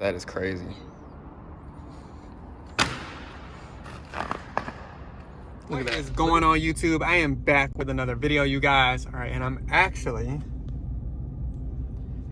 That is crazy. What is going on YouTube? I am back with another video, you guys. All right, and I'm actually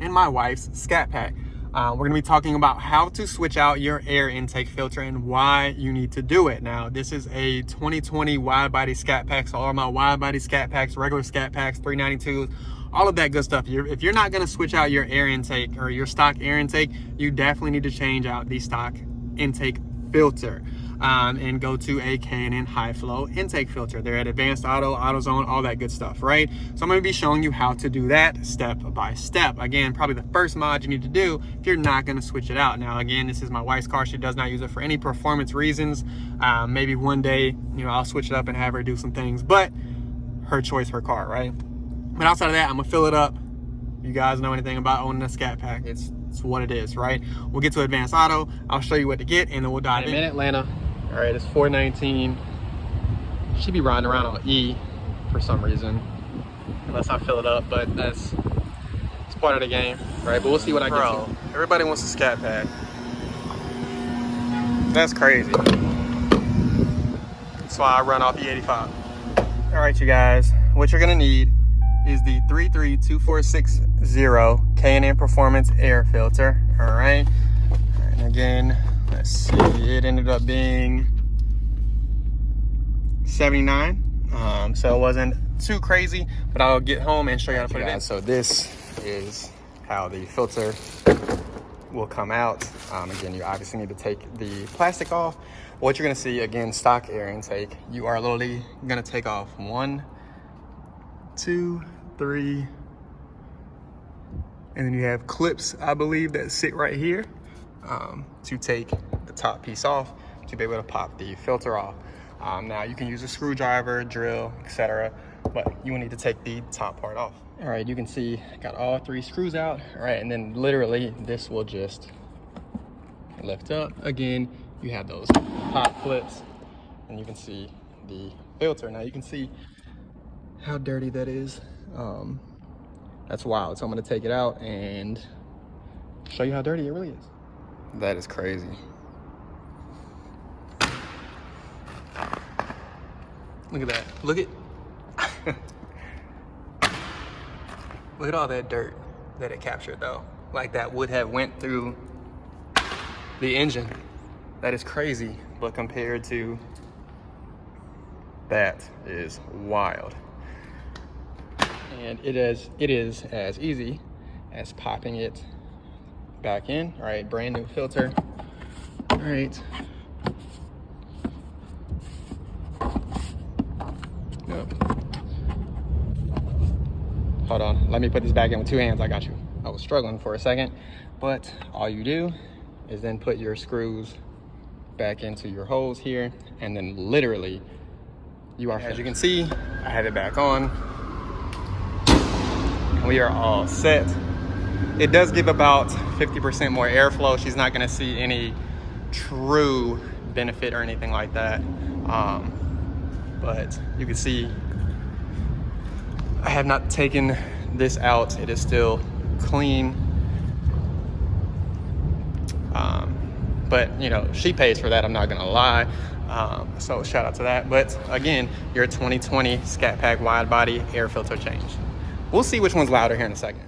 in my wife's scat pack. We're gonna be talking about how to switch out your air intake filter and why you need to do it. Now, this is a 2020 wide body scat pack. So all my wide body scat packs, regular scat packs, 392s, all of that good stuff. If you're not gonna switch out your air intake or your stock air intake, you definitely need to change out the stock intake filter. And go to a K&N high flow intake filter. They're at Advanced Auto, AutoZone, all that good stuff, right? So I'm gonna be showing you how to do that step by step. Again, probably the first mod you need to do if you're not gonna switch it out. Now, again, this is my wife's car. She does not use it for any performance reasons. Maybe one day, I'll switch it up and have her do some things, but her choice, her car, right? But outside of that, I'm gonna fill it up. You guys know anything about owning a scat pack, it's what it is, right? We'll get to Advanced Auto. I'll show you what to get, and then we'll dive in. I'm in Atlanta. All right, it's 419. Should be riding around on E for some reason, unless I fill it up, but it's part of the game, right? But we'll see what I get to. Everybody wants a scat pack. That's crazy. That's why I run off E85. All right, you guys, what you're gonna need is the 33246 K&N Performance Air Filter, all right? And again, let's see, it ended up being 79, so it wasn't too crazy, but I'll get home and show you how to put it in. So this is how the filter will come out. Again, you obviously need to take the plastic off. What you're gonna see, again, stock air intake, you are literally gonna take off 1, 2, 3, and then you have clips, I believe, that sit right here to take the top piece off to be able to pop the filter off. Now you can use a screwdriver, drill, etc., but you will need to take the top part off. All right, you can see I got all 3 screws out. All right, and then literally this will just lift up. Again, you have those pop clips, and you can see the filter. Now you can see how dirty that is. That's wild. So I'm gonna take it out and show you how dirty it really is. That is crazy. Look at that. Look at look at all that dirt that it captured though. Like that would have went through the engine. That is crazy. But compared to that is wild. And it is as easy as popping it back in. All right, brand new filter. All right. Yep. Hold on, let me put this back in with 2 hands. I got you. I was struggling for a second, but all you do is then put your screws back into your holes here, and then literally you are, as you can see, I have it back on. We are all set. It does give about 50% more airflow. She's not gonna see any true benefit or anything like that. But you can see I have not taken this out. It is still clean. But she pays for that, I'm not gonna lie. So shout out to that. But again, your 2020 Scat Pack wide body air filter change. We'll see which one's louder here in a second.